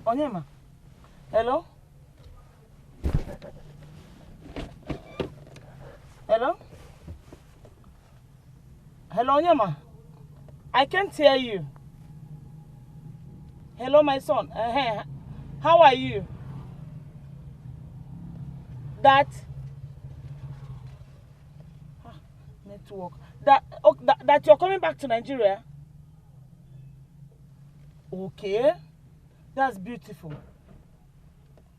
Onyema. Hello? Hello? Hello, Onyema. I can't hear you. Hello, my son. How are you? That network. That you're coming back to Nigeria? Okay. That's beautiful.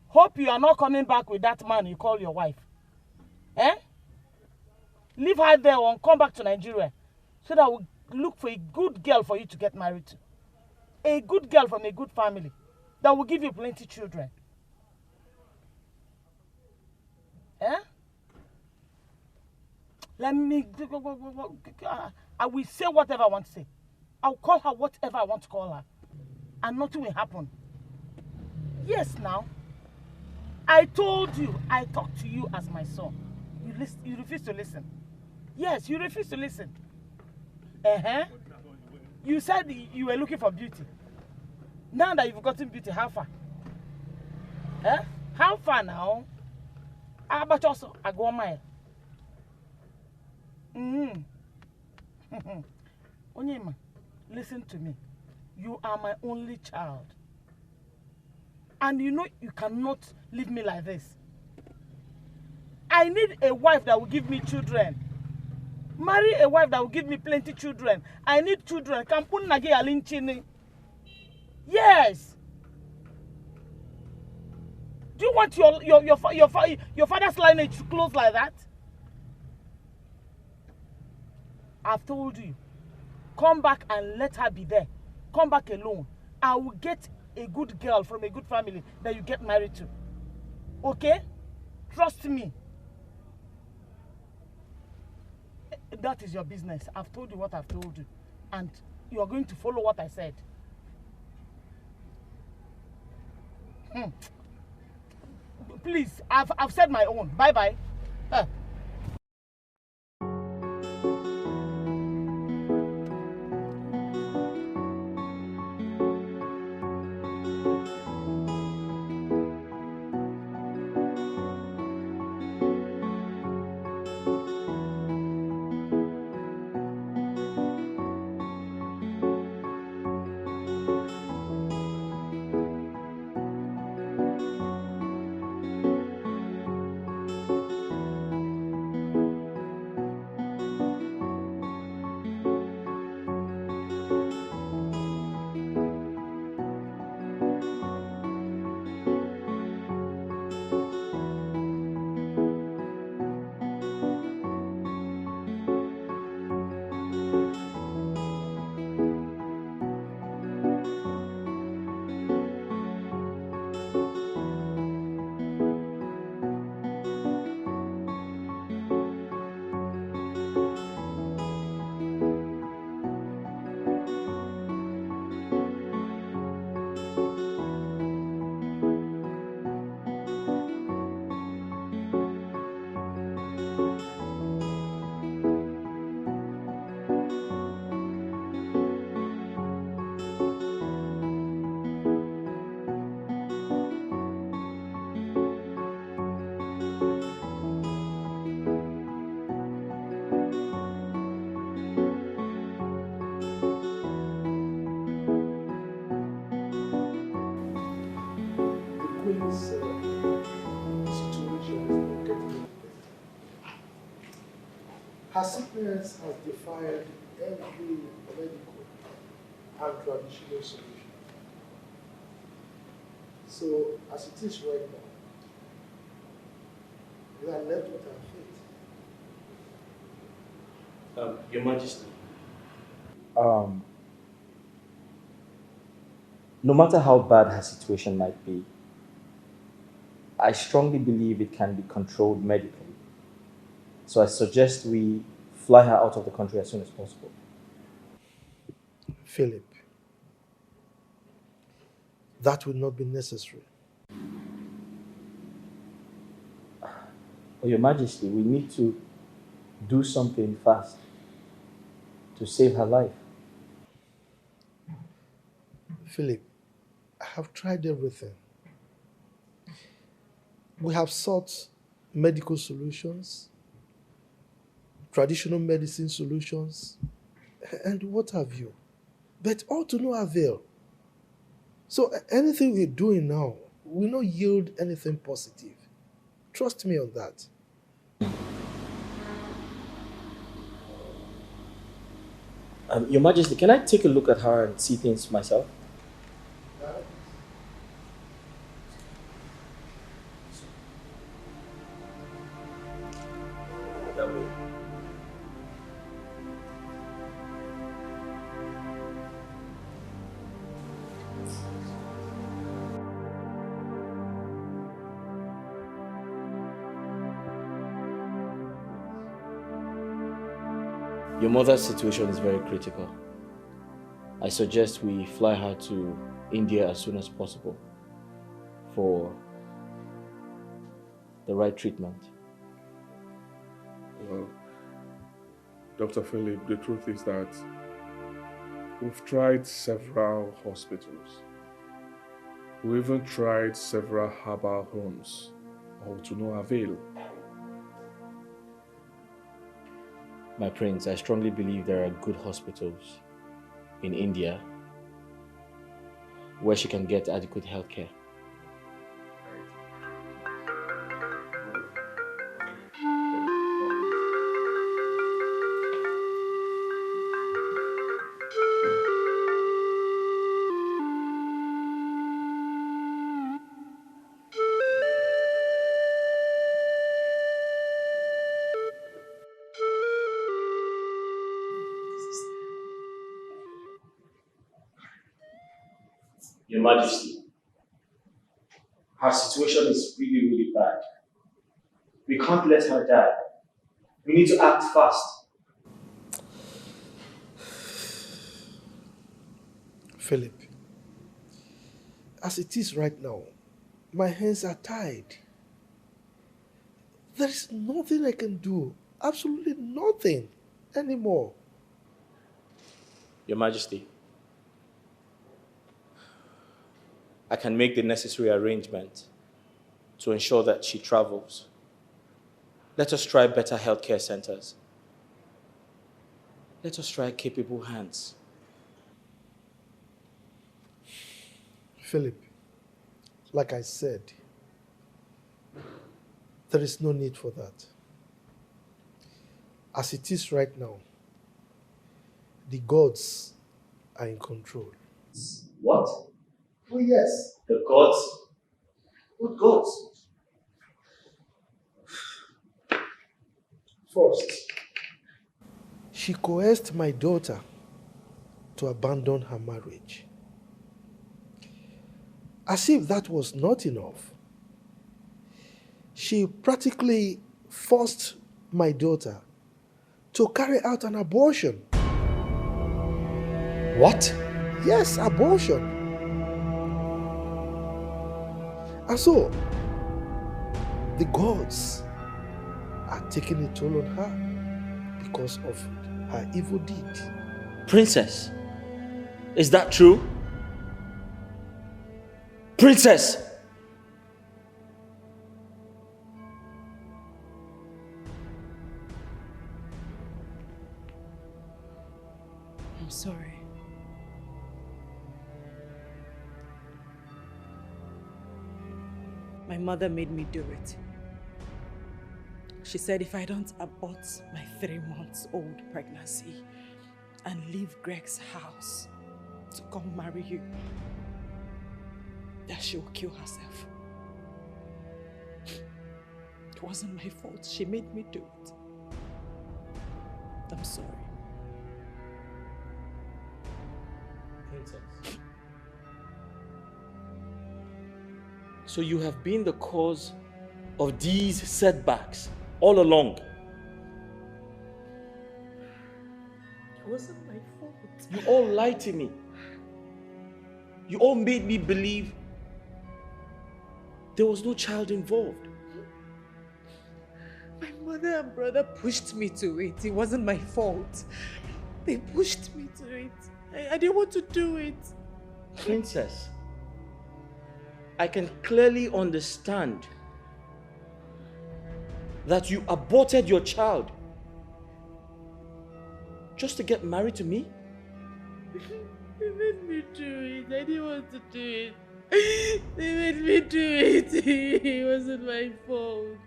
Hope you are not coming back with that man you call your wife. Eh? Leave her there and come back to Nigeria so that we'll look for a good girl for you to get married to. A good girl from a good family that will give you plenty children. Eh? Let me... I will say whatever I want to say. I'll call her whatever I want to call her. And nothing will happen. Yes, now. I told you, I talk to you as my son. You refuse to listen. Yes, you refuse to listen. You said you were looking for beauty. Now that you've gotten beauty, how far? How far now? How about also I go a mile? Onyema, listen to me. You are my only child. And you know you cannot leave me like this. I need a wife that will give me children. Marry a wife that will give me plenty children. I need children. Kampun nage alinchini. Yes. Do you want your father's lineage to close like that? I've told you. Come back and let her be there. Come back alone. I will get a good girl from a good family that you get married to. Okay? Trust me. That is your business. I've told you what I've told you. And you are going to follow what I said. Please, I've said my own. Bye-bye. Her sickness has defied every medical and traditional solution. So, as it is right now, we are left with our fate. Your Majesty. No matter how bad her situation might be, I strongly believe it can be controlled medically. So I suggest we fly her out of the country as soon as possible. Philip, that would not be necessary. Oh, Your Majesty, we need to do something fast to save her life. Philip, I have tried everything. We have sought medical solutions, traditional medicine solutions, and what have you. But all to no avail. So anything we're doing now will not yield anything positive. Trust me on that. Your Majesty, can I take a look at her and see things myself? That way. Your mother's situation is very critical. I suggest we fly her to India as soon as possible for the right treatment. Well, Dr. Philip, the truth is that we've tried several hospitals. We even tried several herbal homes, all to no avail. My prince, I strongly believe there are good hospitals in India where she can get adequate health care. Your Majesty, her situation is really, really bad. We can't let her die. We need to act fast. Philip, as it is right now, my hands are tied. There is nothing I can do. Absolutely nothing anymore. Your Majesty, I can make the necessary arrangement to ensure that she travels. Let us try better healthcare centers. Let us try capable hands. Philip, like I said, there is no need for that. As it is right now, the gods are in control. What? Oh, yes. The gods? What gods? First, she coerced my daughter to abandon her marriage. As if that was not enough, she practically forced my daughter to carry out an abortion. What? Yes, abortion. And so, the gods are taking a toll on her because of her evil deed. Princess, is that true? Princess! I'm sorry. My mother made me do it. She said if I don't abort my 3-month-old pregnancy and leave Greg's house to come marry you, that she will kill herself. It wasn't my fault. She made me do it. I'm sorry. Princess. So you have been the cause of these setbacks all along. It wasn't my fault. You all lied to me. You all made me believe there was no child involved. My mother and brother pushed me to it. It wasn't my fault. They pushed me to it. I didn't want to do it. Princess, I can clearly understand that you aborted your child just to get married to me? They made me do it. I didn't want to do it. They made me do it. It wasn't my fault.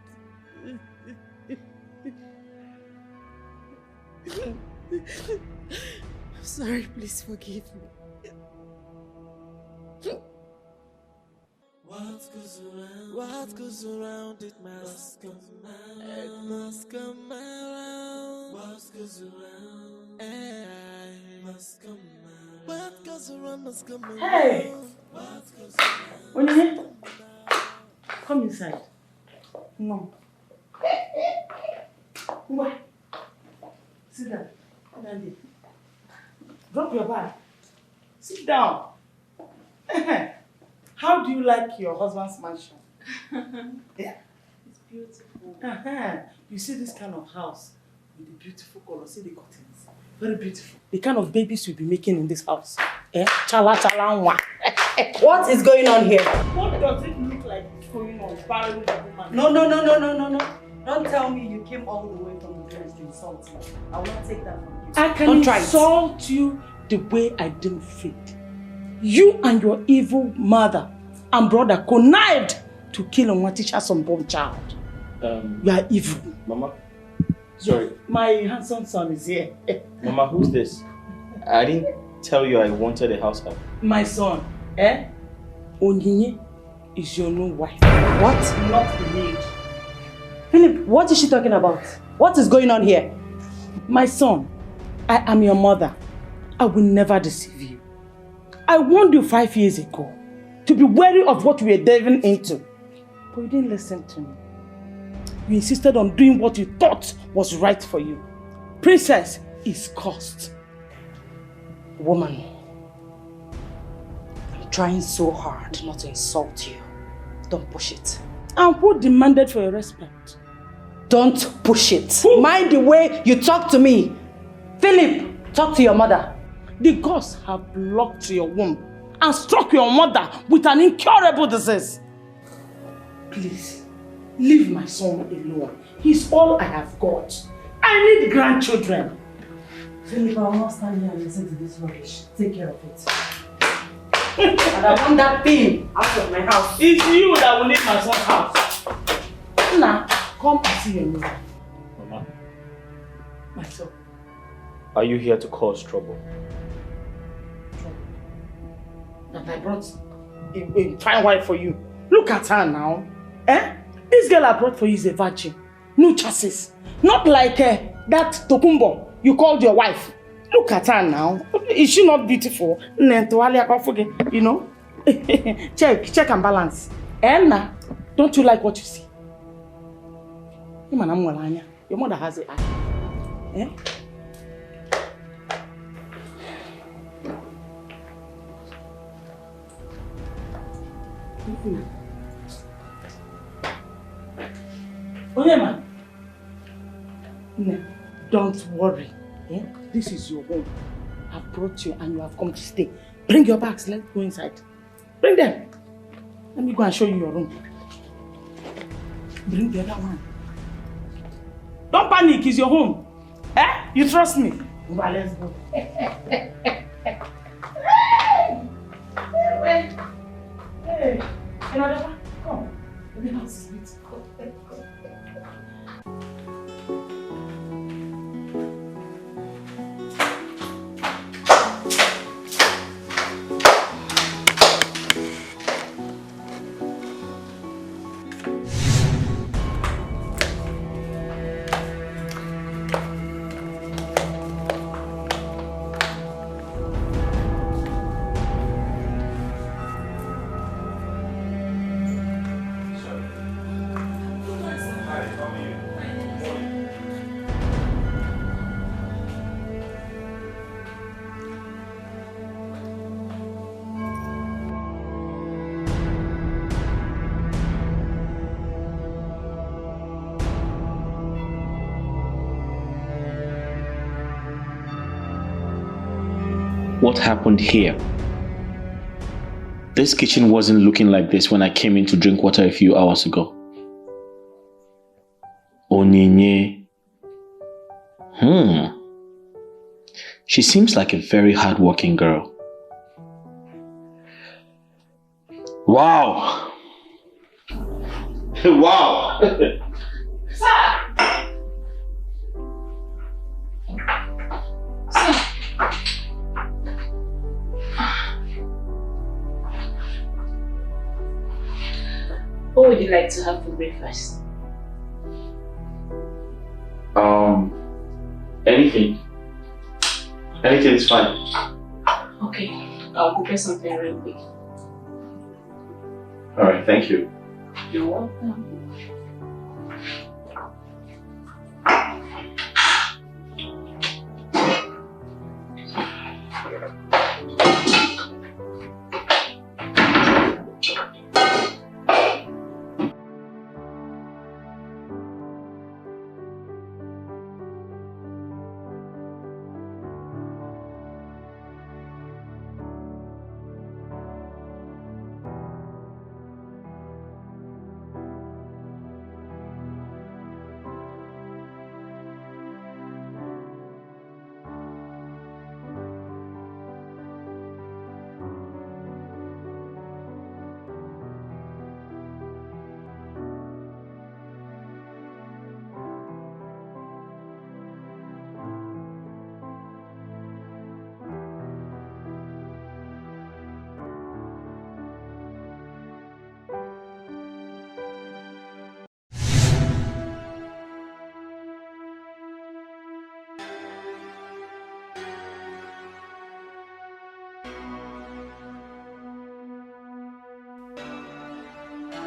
Sorry, please forgive me. What goes around, it must come around. It must come around. What goes around, must come around. What goes around must come around. Hey! Onyinye, come inside. No. Why? Sit down. Nandi. Drop your bag. Sit down. How do you like your husband's mansion? Yeah. It's beautiful. You see this kind of house with the beautiful color. See the curtains. Very beautiful. The kind of babies you'll be making in this house. Chala chala nwa. What is going on here? What does it look like is going on? Barren with a woman. No. Don't tell me you came all the way from the village to insult me. I will not take that from you. I can Don't try it. insult you the way I didn't fit. You and your evil mother and brother connived to kill Onwatisha's unborn child. You are evil. Mama, sorry. My handsome son is here. Mama, who's this? I didn't tell you I wanted a house help. My son, Onyinye is your new wife. What? Not the maid. Philip, what is she talking about? What is going on here? My son, I am your mother. I will never deceive you. I warned you 5 years ago to be wary of what we were delving into. But you didn't listen to me. You insisted on doing what you thought was right for you. Princess is cursed. Woman, I'm trying so hard not to insult you. Don't push it. And who demanded for your respect? Don't push it. Who? Mind the way you talk to me. Philip, talk to your mother. The gods have blocked your womb and struck your mother with an incurable disease. Please, leave my son alone. He's all I have got. I need grandchildren. Philip, I will not stand here and listen to this rubbish. Take care of it. And I want that thing out of my house. It's you that will leave my son's house. Now, come and see your mother. Mama, My son. are you here to cause trouble? That I brought a fine wife for you. Look at her now. This girl I brought for you is a virgin. No chassis. Not like that Tokumbo you called your wife. Look at her now. Is she not beautiful? You know? check and balance. Elna, don't you like what you see? Your mother has an eye. Onyema, don't worry. This is your home. I've brought you and you have come to stay. Bring your bags, let's go inside. Bring them. Let me go and show you your room. Bring the other one. Don't panic, it's your home. You trust me? Well, let's go. Hey, another one. Come. Let me not sleep. What happened here? This kitchen wasn't looking like this when I came in to drink water a few hours ago. Onyinye. She seems like a very hardworking girl. Wow! Wow! What would you like to have for breakfast? Anything. Anything is fine. Okay, I'll prepare something real quick. Alright, thank you. You're welcome.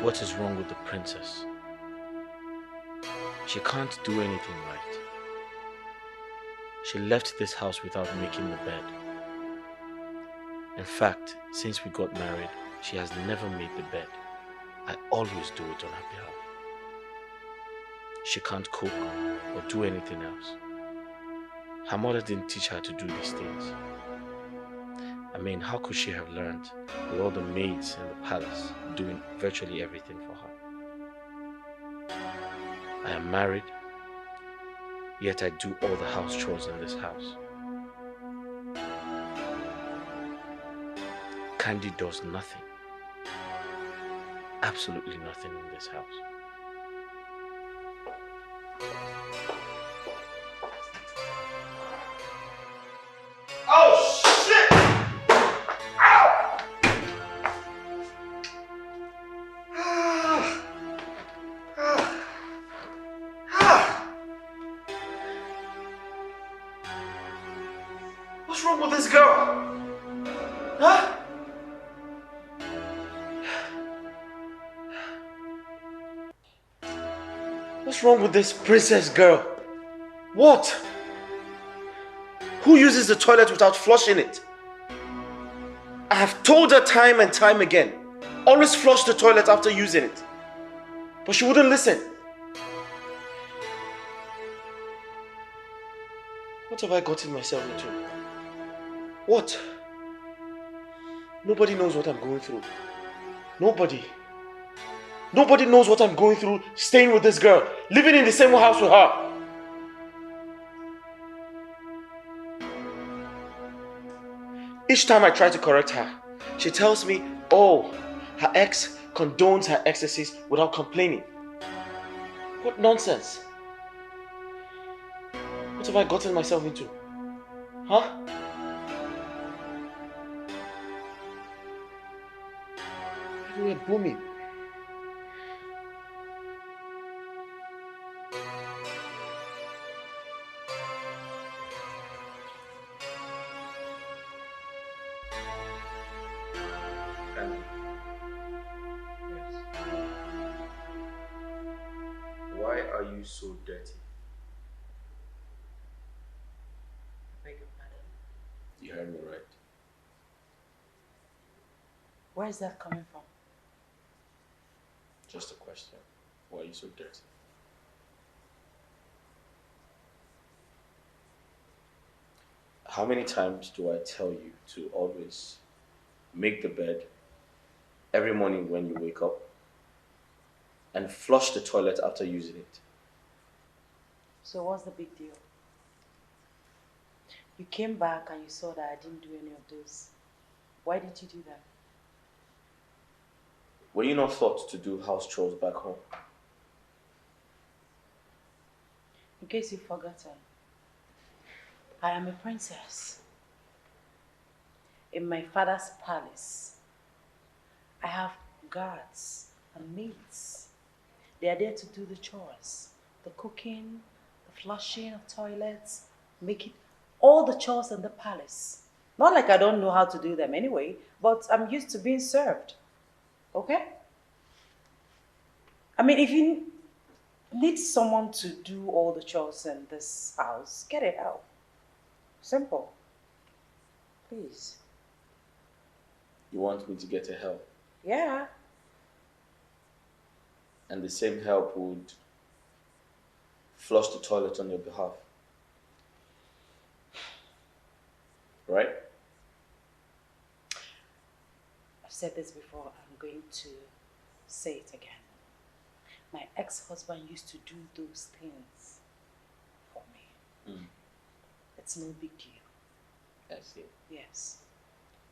What is wrong with the princess? She can't do anything right. She left this house without making the bed. In fact, since we got married, she has never made the bed. I always do it on her behalf. She can't cook or do anything else. Her mother didn't teach her to do these things. I mean, how could she have learned with all the maids in the palace doing virtually everything for her? I am married, yet I do all the house chores in this house. Candy does nothing. Absolutely nothing in this house. Oh, shit! Ow! What's wrong with this girl? Huh? What's wrong with this princess girl? What? Who uses the toilet without flushing it? I have told her time and time again, always flush the toilet after using it. But she wouldn't listen. What have I gotten myself into? What? Nobody knows what I'm going through. Nobody. Nobody knows what I'm going through staying with this girl, living in the same house with her. Each time I try to correct her, she tells me, oh, her ex condones her excesses without complaining. What nonsense. What have I gotten myself into? Huh? Everywhere booming. Why are you so dirty? Beg your pardon. You heard me right. Where is that coming from? Just a question. Why are you so dirty? How many times do I tell you to always make the bed, every morning when you wake up and flush the toilet after using it. So what's the big deal? You came back and you saw that I didn't do any of those. Why did you do that? Were you not taught to do house chores back home? In case you've forgotten, I am a princess. In my father's palace, I have guards and maids. They are there to do the chores, the cooking, the flushing of toilets, making all the chores in the palace. Not like I don't know how to do them anyway, but I'm used to being served. Okay? I mean, if you need someone to do all the chores in this house, get it out. Simple. Please. You want me to get a help? Yeah. And the same help would flush the toilet on your behalf. Right? I've said this before, I'm going to say it again. My ex-husband used to do those things for me. It's no big deal. I see. Yes.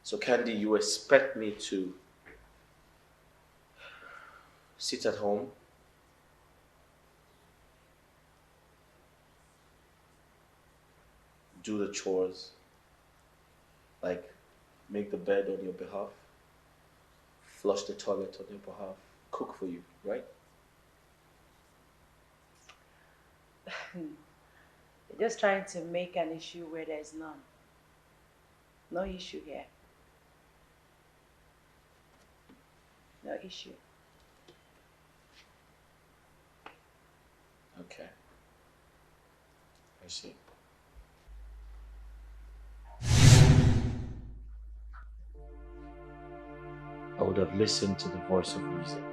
So Candy, you expect me to sit at home, do the chores, like make the bed on your behalf, flush the toilet on your behalf, cook for you, right? You're just trying to make an issue where there's none. No issue here. No issue. Okay. I see. I would have listened to the voice of reason.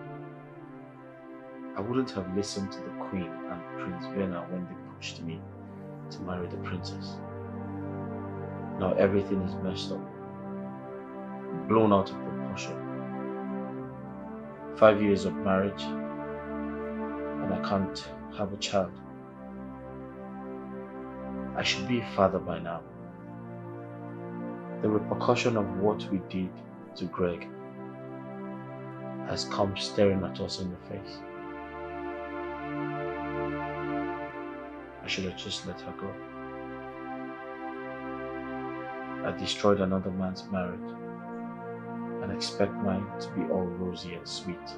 I wouldn't have listened to the Queen and Prince Vienna when they pushed me to marry the princess. Now everything is messed up, blown out of proportion. 5 years of marriage, and I can't have a child. I should be a father by now. The repercussion of what we did to Greg has come staring at us in the face. I should have just let her go. I destroyed another man's marriage and expect mine to be all rosy and sweet.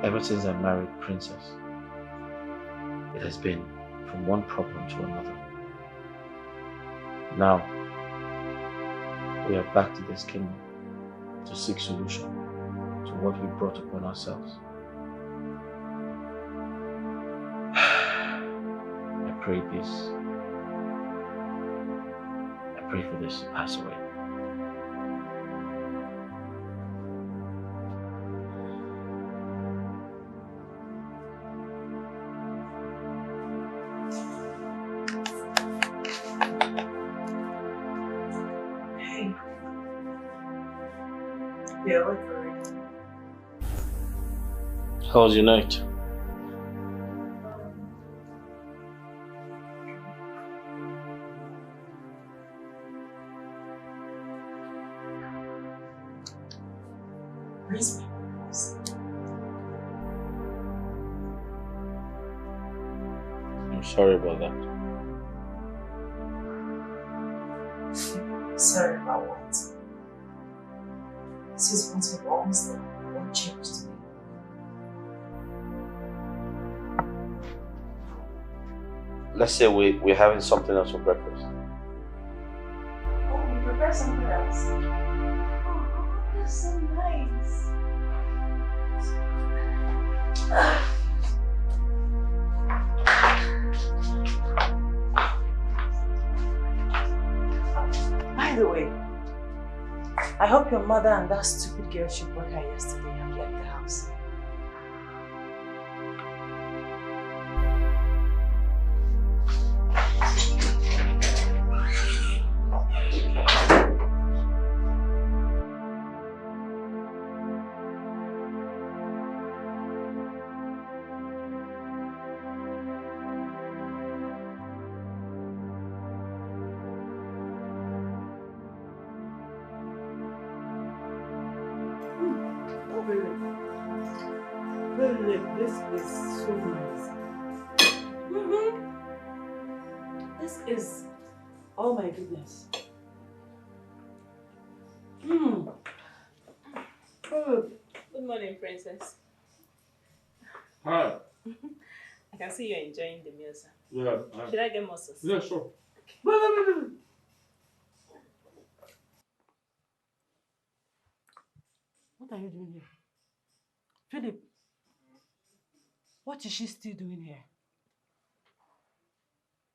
Ever since I married Princess, it has been from one problem to another. Now, we are back to this kingdom to seek solution to what we brought upon ourselves. I pray for this to pass away. Hey. Yeah, wait for it. How was your night? Where's my I'm sorry about that. Sorry about what? This is what we've always done. What changed me? Let's say we're having something else for breakfast. Oh, you prepare something else? Oh, that's so nice. By the way, I hope your mother and that stupid girl she brought her yesterday have left the house. Philip. Philip, this is so nice. This is, oh my goodness. Philip. Good morning, princess. Hi. I can see you're enjoying the meal, sir. Yeah. Should I get more sauce? Yeah, sure. Wait. What are you doing here? Philip, what is she still doing here?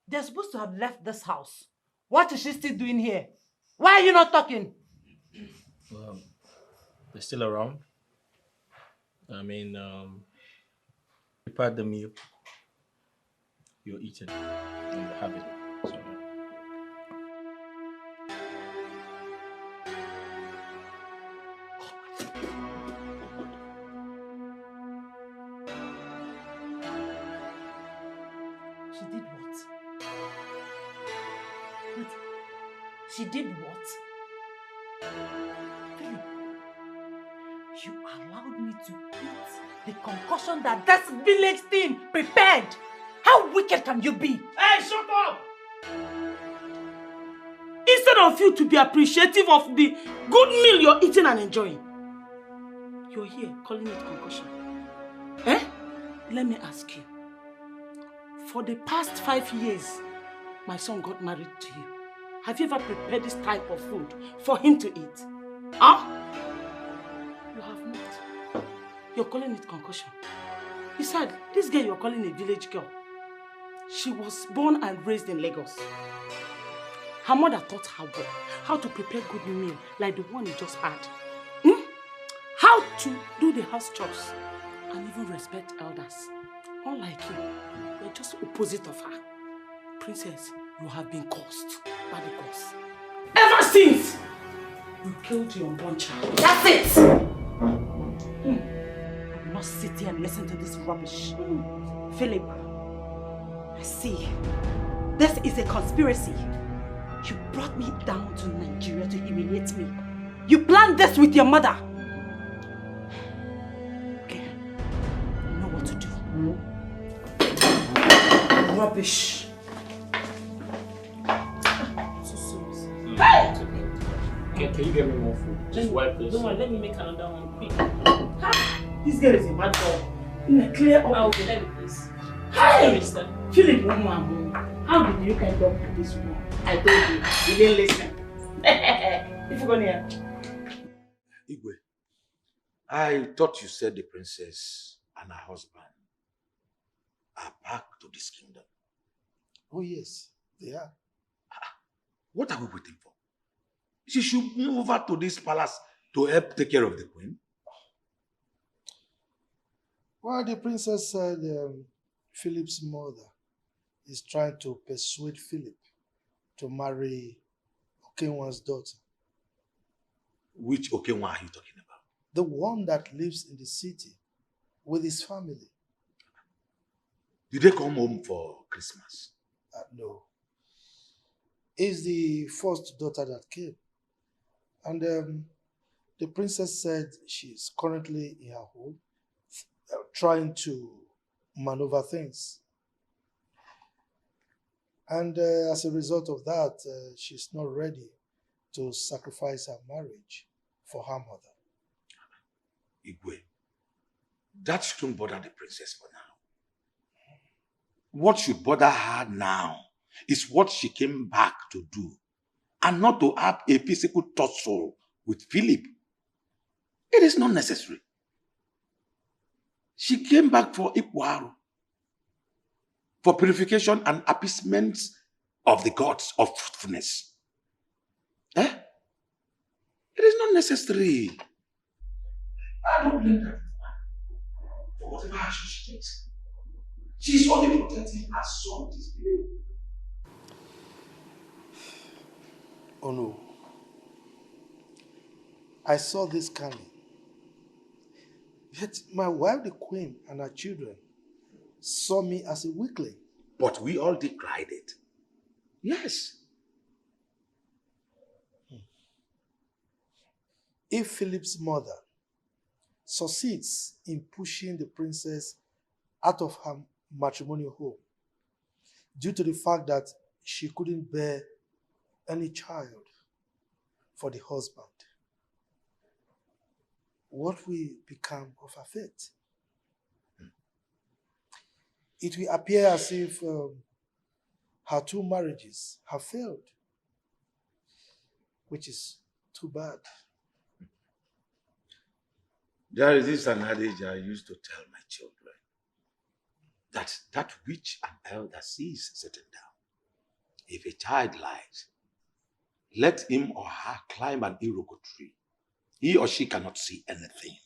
They're supposed to have left this house. What is she still doing here? Why are you not talking? They're still around. I mean, prepare the meal. You're eating and you have it. So, She did what? Wait, she did what? Philip, you allowed me to eat the concoction that this village thing prepared. How wicked can you be? Hey, shut up! Instead of you to be appreciative of the good meal you're eating and enjoying, you're here calling it concoction. Eh? Let me ask you. For the past 5 years, my son got married to you. Have you ever prepared this type of food for him to eat? Huh? You have not. You're calling it concoction. Besides, this girl you're calling a village girl, she was born and raised in Lagos. Her mother taught her well how to prepare good meal like the one you just had. How to do the house chores and even respect elders. Unlike you, you're just opposite of her. Princess, you have been cursed by the gods. Ever since you killed your unborn child. That's it! I will not sit here and listen to this rubbish. Philip, I see. This is a conspiracy. You brought me down to Nigeria to humiliate me. You planned this with your mother. Okay, you know what to do. Rubbish. So sorry. Hey! can you get me more food? Just wipe this. Don't worry, let me make another one quick. This girl is a bad girl. Clear up. Okay, let me please. Hey! Philip, how did you end up with this woman? I told you, you didn't listen. If you go near. Igwe, I thought you said the princess and her husband are back to this kingdom. Oh yes, they are. What are we waiting for? She should move over to this palace to help take care of the queen. Well, the princess said Philip's mother is trying to persuade Philip to marry Okenwa's daughter. Which Okenwa are you talking about? The one that lives in the city with his family. Did they come home for Christmas? No. It's the first daughter that came. And the princess said she's currently in her home trying to maneuver things. And as a result of that, she's not ready to sacrifice her marriage for her mother. Igwe, that shouldn't bother the princess for now. What should bother her now is what she came back to do, and not to have a physical tussle with Philip. It is not necessary. She came back for Ikwaru, for purification and appeasement of the gods of fruitfulness. Eh? It is not necessary. I don't blame her for whatever action she takes. She is only protecting her son disbelief. Oh no. I saw this coming. Yet my wife, the queen, and her children saw me as a weakling. But we all decried it. Yes. If Philip's mother succeeds in pushing the princess out of her matrimonial home due to the fact that she couldn't bear any child for the husband. What will become of her fate? It will appear as if her 2 marriages have failed, which is too bad. There is this an adage I used to tell my children, that which an elder sees sitting down. If a child lies, let him or her climb an iroko tree. He or she cannot see anything.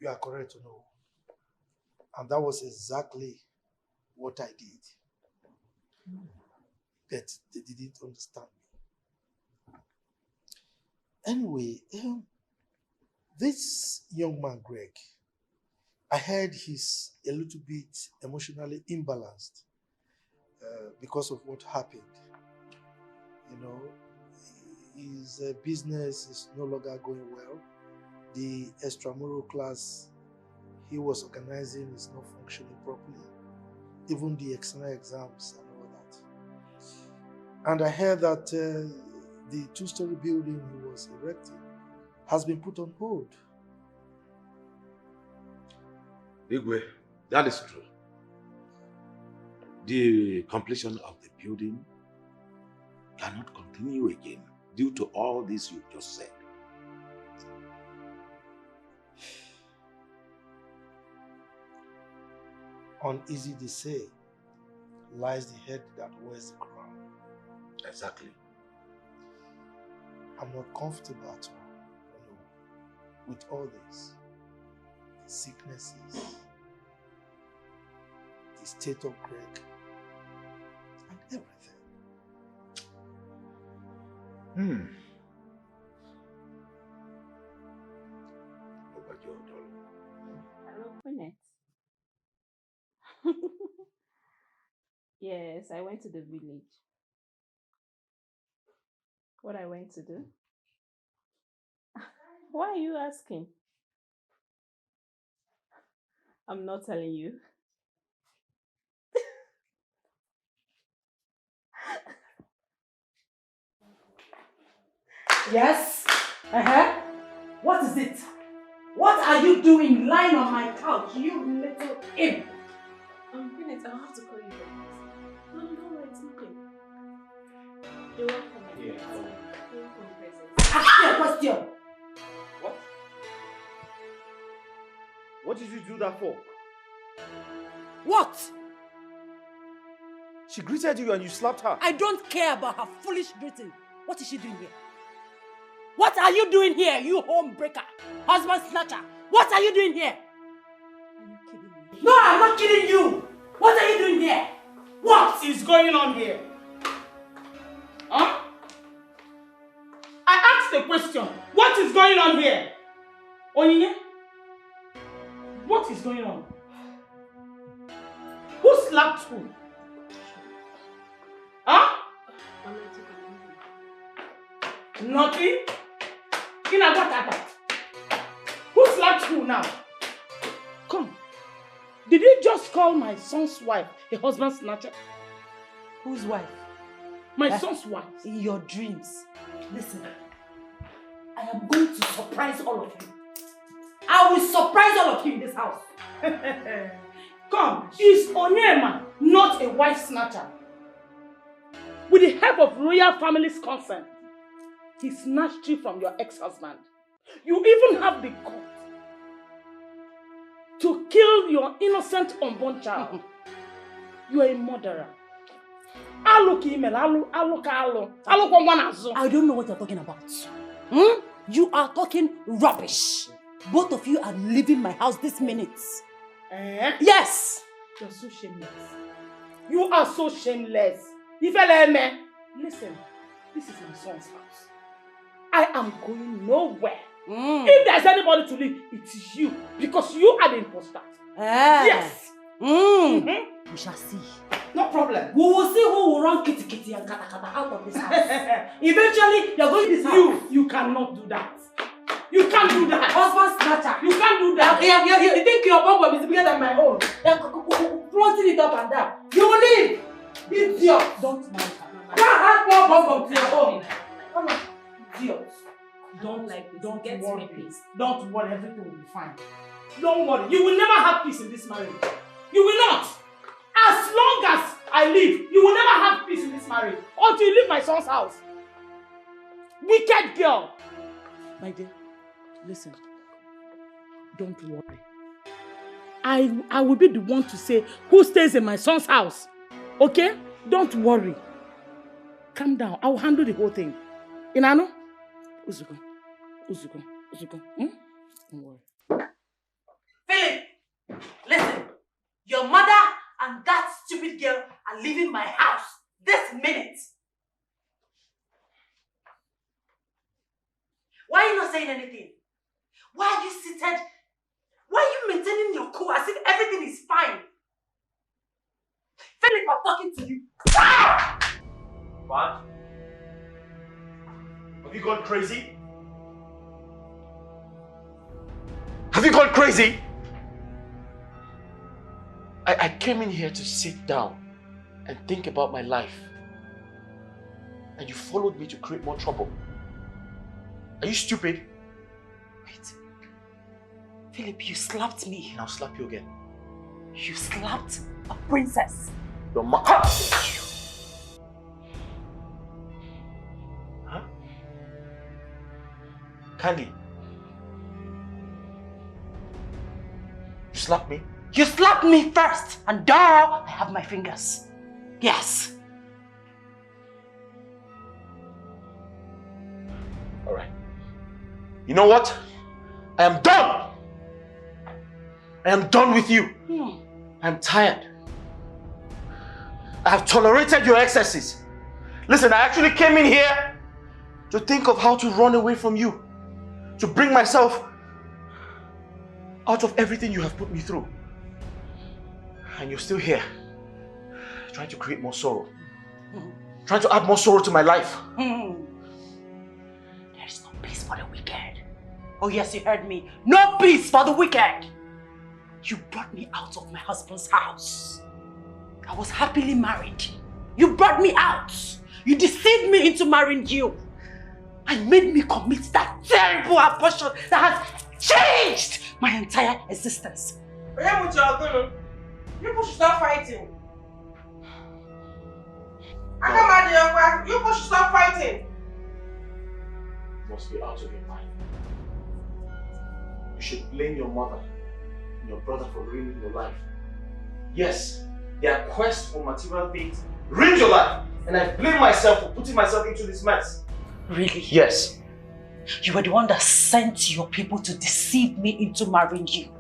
You are correct to know. And that was exactly what I did. But they didn't understand me. Anyway, this young man, Greg, I heard he's a little bit emotionally imbalanced because of what happened. You know, his business is no longer going well. The extramural class he was organizing is not functioning properly. Even the external exams and all that. And I heard that the 2-story building he was erecting has been put on hold. Igwe, that is true. The completion of the building cannot continue again due to all this you just said. Uneasy they say, lies the head that wears the crown. Exactly. I'm not comfortable at all, with all this. The sicknesses, the state of Greg, and everything. Hello, Quinette. Yes, I went to the village. What I went to do? Why are you asking? I'm not telling you. Yes? What is it? What are you doing lying on my couch, you little imp? Quinette, I'll have to call you back. No, don't worry, it's okay. You're welcome. You're welcome, Princess. Ask me a question. What? What did you do that for? What? She greeted you and you slapped her. I don't care about her foolish greeting. What is she doing here? What are you doing here, you homebreaker, husband snatcher? What are you doing here? Are you kidding me? No, I'm not kidding you. What are you doing here? What is going on here? Huh? I asked a question. What is going on here? Onyinye? What is going on? Who slapped who? Huh? Nothing? What happened? Who slapped who now? Come. Did you just call my son's wife a husband snatcher? Whose wife? My son's wife. In your dreams. Listen, I am going to surprise all of you. I will surprise all of you in this house. Come, is Onyema not a wife snatcher? With the help of royal family's consent, he snatched you from your ex-husband. You even have the guts to kill your innocent unborn child. You are a murderer. I don't know what you're talking about. You are talking rubbish. Both of you are leaving my house this minute. Yes! You're so shameless. You are so shameless. Listen, this is my son's house. I am going nowhere. If there's anybody to leave, it is you. Because you are the imposter. Yes. We shall see. No problem. We will see who will run kitty kitty and kata kata out of this house. Eventually, you're going to this house. You cannot do that. You cannot can't do that. Husband snatcher. You can't do that. You think your bum is bigger than my own? Flaunting it up and down. You will leave. Idiot. Don't mind her. Can't have more bum to your own. Come on. Idiot. Don't worry, please. Don't worry, everything will be fine. Don't worry. You will never have peace in this marriage. You will not. As long as I live, you will never have peace in this marriage until you leave my son's house. Wicked girl. My dear, listen. Don't worry. I will be the one to say who stays in my son's house. Okay? Don't worry. Calm down. I will handle the whole thing. Inano? Uzuko. Don't worry. Philip, listen. Your mother and that stupid girl are leaving my house this minute. Why are you not saying anything? Why are you seated? Why are you maintaining your cool as if everything is fine? Philip, I'm talking to you. What? Have you gone crazy? Have you gone crazy? I came in here to sit down and think about my life. And you followed me to create more trouble. Are you stupid? Wait. Philip, you slapped me. And I'll slap you again. You slapped a princess. Your mother. Huh? Candy. You slapped me? You slapped me first, and now I have my fingers. Yes. All right. You know what? I am done. I am done with you. I'm tired. I have tolerated your excesses. Listen, I actually came in here to think of how to run away from you. To bring myself out of everything you have put me through. And you're still here, trying to create more sorrow. Trying to add more sorrow to my life. There is no peace for the wicked. Oh yes, you heard me. No peace for the wicked. You brought me out of my husband's house. I was happily married. You brought me out. You deceived me into marrying you. And made me commit that terrible abortion that has changed my entire existence. You should stop fighting. You should stop fighting. You must be out of your mind. You should blame your mother and your brother for ruining your life. Yes, their quest for material things ruined your life. And I blame myself for putting myself into this mess. Really? Yes. You were the one that sent your people to deceive me into marrying you.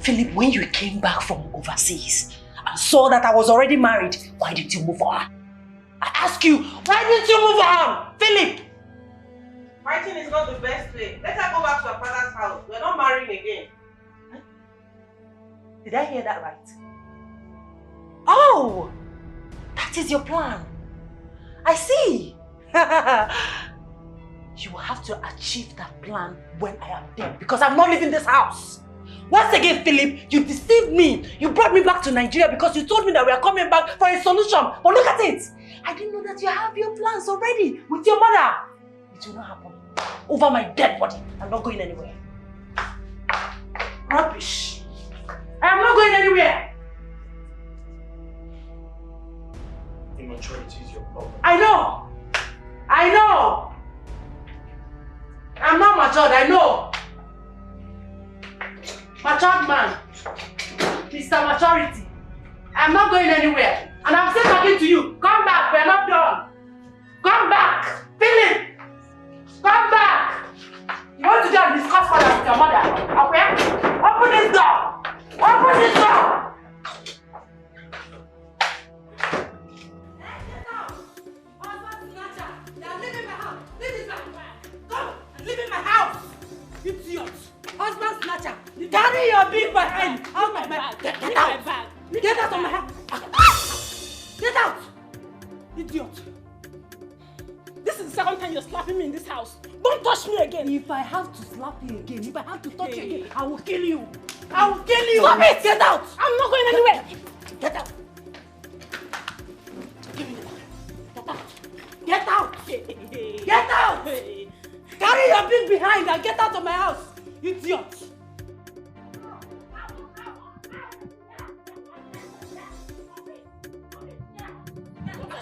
Philip, when you came back from overseas and saw that I was already married, why didn't you move on? I ask you, why didn't you move on? Philip! Fighting is not the best way. Let her go back to her father's house. We're not marrying again. Did I hear that right? Oh! That is your plan. I see. You will have to achieve that plan when I am dead because I'm not leaving this house. Once again, Philip, you deceived me. You brought me back to Nigeria because you told me that we are coming back for a solution. But look at it. I didn't know that you have your plans already with your mother. It will not happen. Over my dead body. I'm not going anywhere. Rubbish. I am not going anywhere. Immaturity is your problem. I know. I know. I'm not matured, I know. Matured man. Mr. Maturity. I'm not going anywhere. And I'm still talking to you. Come back, we're not done. Come back. Philip. Come back. You want to go and discuss further with your mother. Okay? Open this door. Open this door. Husband snatcher, carry your big behind. Out my bag. Get out. Get out of my house. Get out. Idiot. This is second time you're slapping me in this house. Don't touch me again. If I have to slap you again, if I have to touch you again, I will kill you. I will kill you. Stop it! Get out! I'm not going anywhere. Get out! Give me that. Get out! Get out! Carry your bill behind and get out of my house, you idiot!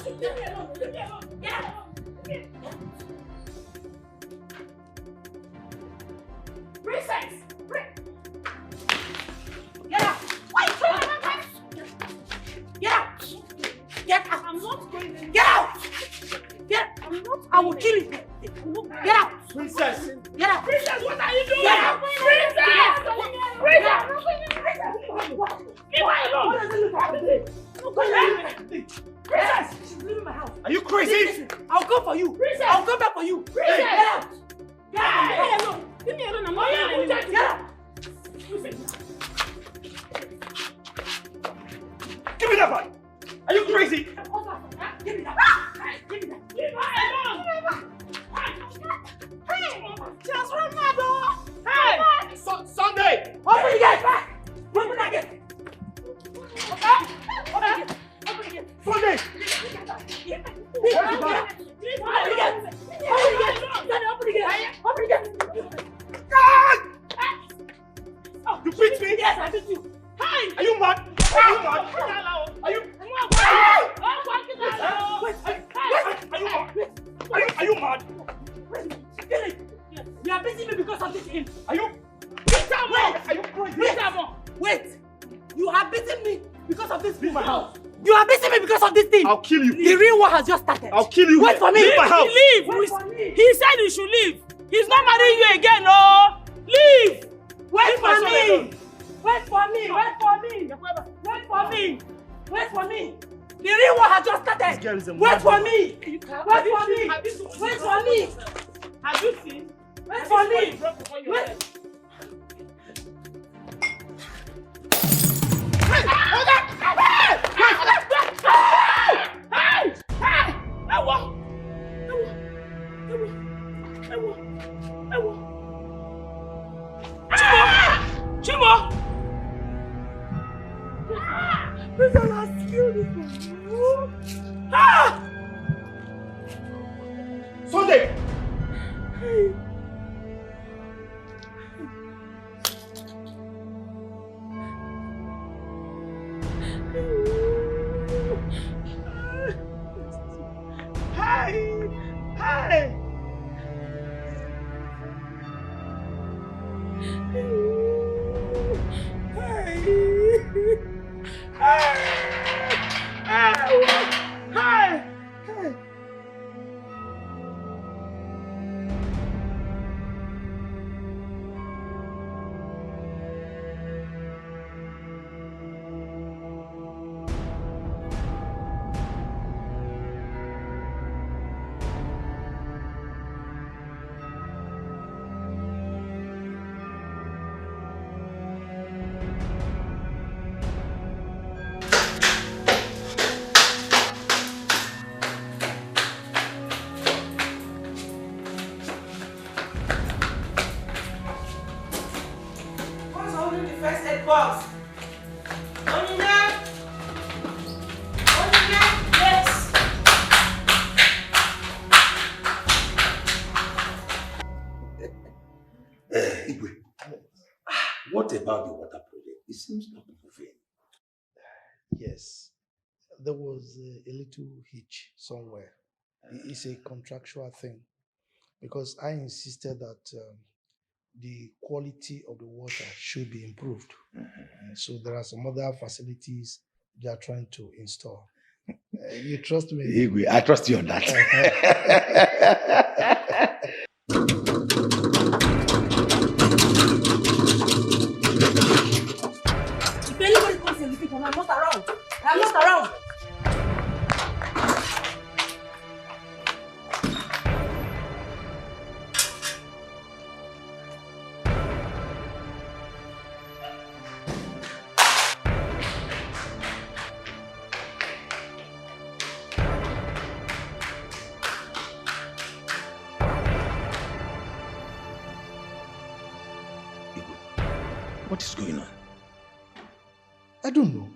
Leave me alone! Leave me alone! Get out! Princess! Get out! Why you throwing my house? Get out! Get out! I'm not going in. Get out! I'm not. I will kill you. Get out! Princess! Get out! Princess, what are you doing? Get out! Princess! Leave me alone! What does it look like? Princess! She's leaving my house. Are you crazy? Listen, I'll go for you. Princess! I'll come back for you. Princess! Get out! Get out! Leave me alone! Leave me alone! I'm not going anywhere. Get out! Give me that bag! Are you crazy? Give me that! Give me that! Leave her alone! Hey! Just run my door! Hey! Sunday! Open the gate! Open the gate! Okay? Open the gate! Open the gate! Sunday! Open the gate! You beat me? Yes, I beat you. Hey! Are you mad? Are you mad? Are you? Are you mad? You are beating me because of this thing. Are you? Are you crazy? Wait! You are beating me because of this thing. You are beating me because of this thing. I'll kill you. The real war has just started. I'll kill you. Wait for me. Leave my house. Leave! Wait for me. He said you should leave. He's not marrying you again, no! Leave! Wait my for son me. alone. Wait for me. Wait for me. Wait for me. Wait for me. The real war has just started. This girl is a Wait for madwoman. me. Wait for me. Wait for me. Have you seen? Wait for me. Wait. Chimo! Prison has killed this one. Sunday! What about the water project? It seems not moving. Yes, there was a little hitch somewhere. It's a contractual thing because I insisted that the quality of the water should be improved. So there are some other facilities they are trying to install. You trust me? Igwe, I trust you on that. If anybody comes and looking for me, I'm not around. I'm not around. What is going on? I don't know.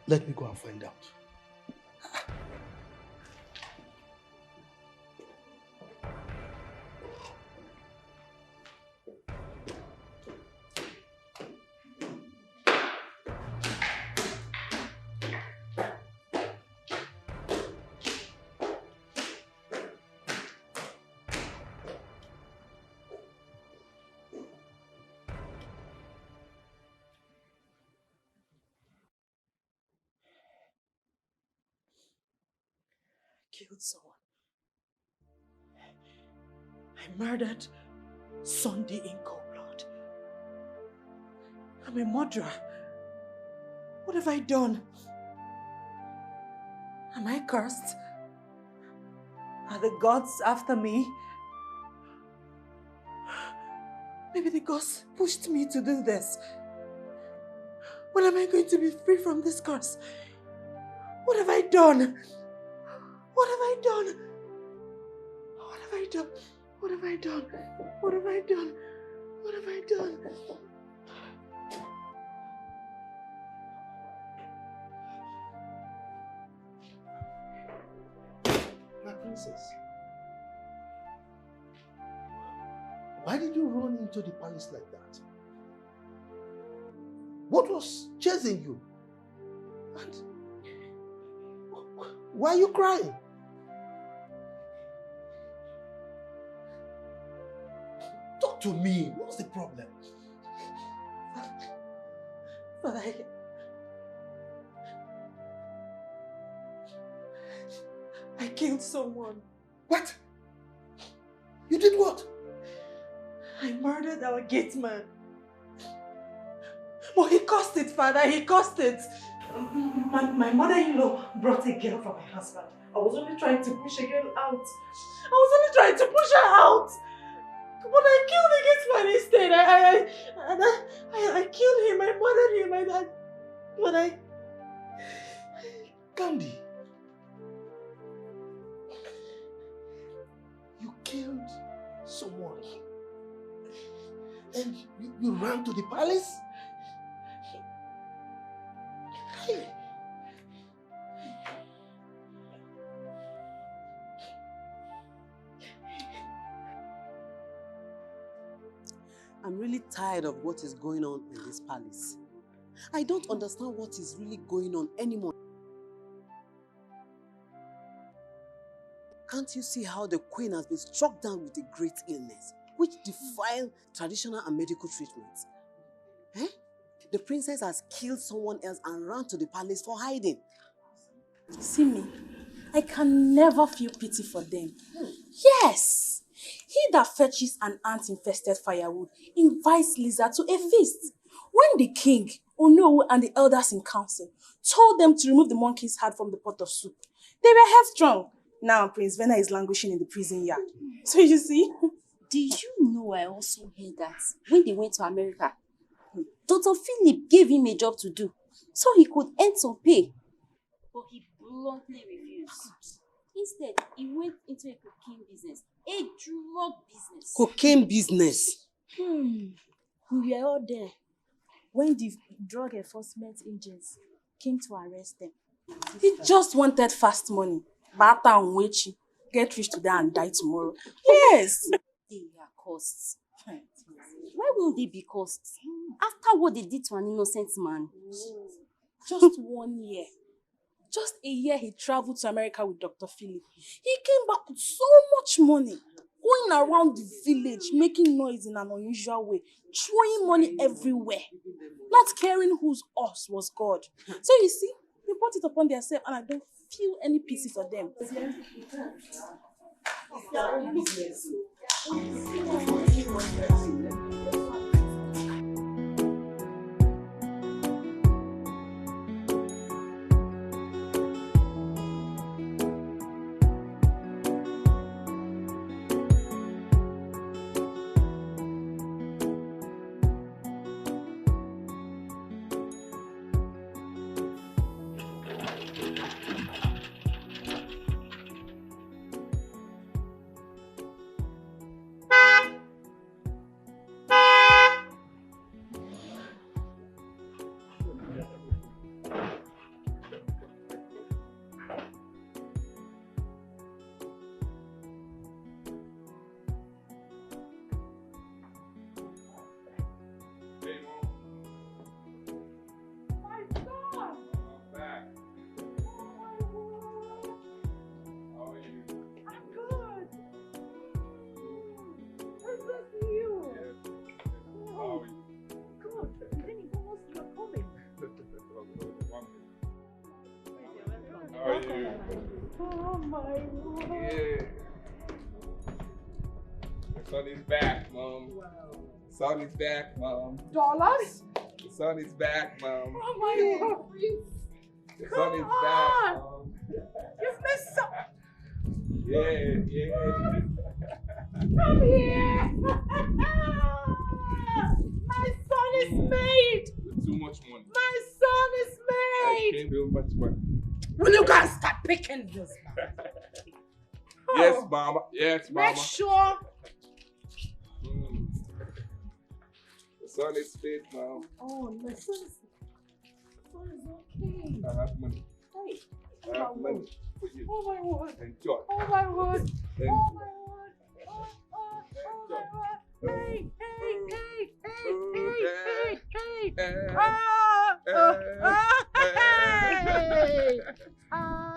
Let me go and find out. Killed someone. I murdered Sunday in cold blood. I'm a murderer. What have I done? Am I cursed? Are the gods after me? Maybe the gods pushed me to do this. When am I going to be free from this curse? What have I done? What have I done? What have I done? What have I done? What have I done? What have I done? My princess, why did you run into the palace like that? What was chasing you? And why are you crying? Talk to me. What's the problem? But I killed someone. What? You did what? I murdered our gate man. But he caused it, Father. He caused it. My mother-in-law brought a girl for my husband. I was only trying to push a girl out. I was only trying to push her out. But I killed the gate man instead. I killed him. I murdered him. But I... Candy. You killed someone. And you ran to the palace? Hey. I'm really tired of what is going on in this palace. I don't understand what is really going on anymore. Can't you see how the queen has been struck down with a great illness, which defile traditional and medical treatments? Eh? The princess has killed someone else and ran to the palace for hiding. See me, I can never feel pity for them. Yes! He that fetches an ant-infested firewood invites lizard to a feast. When the king, Knwn, and the elders in council told them to remove the monkey's head from the pot of soup, they were headstrong. Now Prince Vena is languishing in the prison yard. So you see? Did you know I also heard that when they went to America, Dr. Philip gave him a job to do so he could earn some pay. But he bluntly refused. Instead, he went into a cocaine business, a drug business. Cocaine business? We were all there when the drug enforcement agents came to arrest them. He just wanted fast money. Bata and Wechi. Get rich today and die tomorrow. Yes! They are costs. Why won't they be costs? After what they did to an innocent man. Just 1 year. Just a year he traveled to America with Dr. Philip. He came back with so much money. Going around the village, making noise in an unusual way. Throwing money everywhere. Not caring whose us was God. So you see, they brought it upon themselves and I don't feel any pity for them. Oh my God. Yeah. The sun is back, Mom. Wow. The sun is back, Mom. Dollars? The sun is back, Mom. Oh my God. The sun is back, Mom. You've missed some. Yeah. Come here. My son is made. With too much money. My son is I made. can't do much money. Will you guys start picking this? Yes, Mama. Yes, Mama. Make sure. The sun is fit, Mom. Oh, my son is okay. I have money. Hey. I have money for you. Oh my word. Enjoy. Oh my word. Enjoy. Oh my word. Oh my word. Hey. Hey.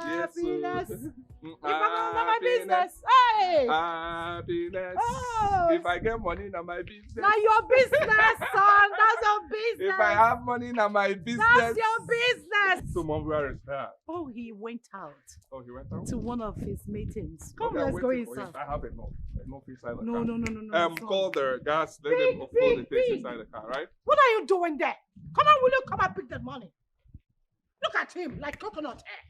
Happiness. If I go on my business. Hey. Happiness. Oh. If I get money, now my business. Now your business, son. That's your business. If I have money, now my business. That's your business. So, Mom, where is that? Oh, he went out. Oh, he went out? To one of his meetings. Come, Okay, let's go waiting for him. inside. I have enough. Enough inside the No, car. no. Call the gas. Let them upload the things inside the car, right? What are you doing there? Come on, will you come and pick that money? Look at him, like coconut head.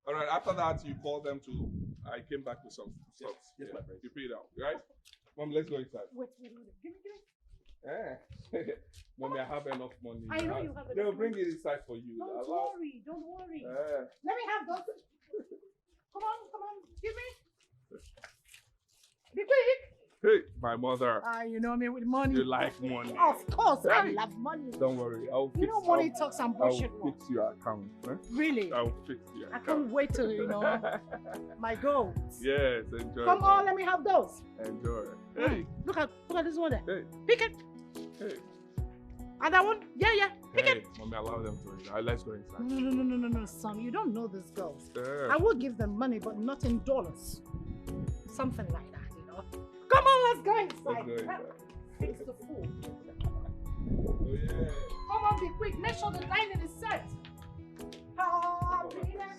All right, after that, you call them to... I came back with some stuff. Yes, my friend. You pay it out, right? Mom, let's go inside. Wait. Give me. Mommy, I have enough money. I know you have enough They'll bring money. it inside for you. Don't worry. Yeah. Let me have those. Come on, give me. Be quick. Hey, my mother. You know me with money. You like money. Of course, I love money. Don't worry. You know money talks and bullshit. I'll fix your account. Eh? Really? I'll fix your account. I can't wait to, my goals. Yes, enjoy. Come on, let me have those. Enjoy. Hey. Look at this one there. Hey. Pick it. Hey. And that one? Yeah. Pick it. Mommy, allow them to. Let's go inside. No, son. You don't know these girls. Yeah. I will give them money, but not in dollars. Something like that, Come on, let's go inside. Fix the food. Oh, yeah. Come on, be quick. Make sure the dining is set. Happiness.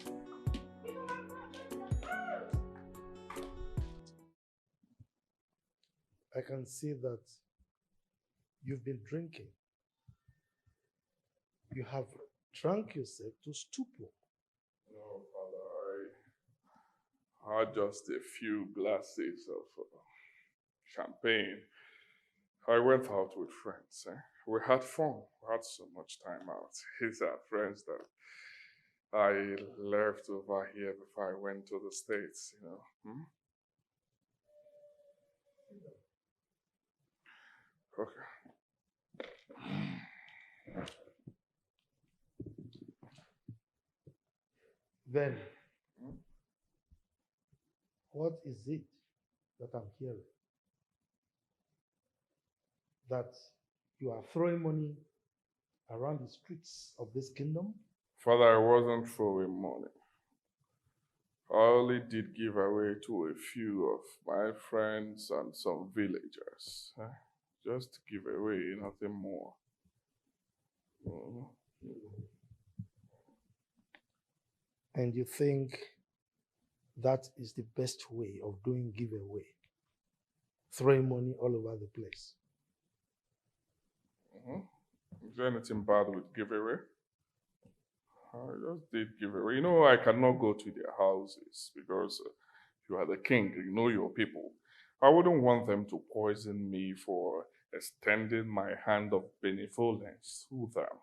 I can see that you've been drinking. You have drunk yourself to stupor. No, Father, I had just a few glasses of champagne. I went out with friends. We had fun. We had so much time out. These are friends that I left over here before I went to the States, Okay. Then, what is it that I'm hearing? That you are throwing money around the streets of this kingdom? Father, I wasn't throwing money. I only did give away to a few of my friends and some villagers. Just to give away, nothing more. And you think that is the best way of doing giveaway? Throwing money all over the place? Is there anything bad with giveaway? I just did giveaway. I cannot go to their houses because you are the king, you know your people. I wouldn't want them to poison me for extending my hand of benevolence to them.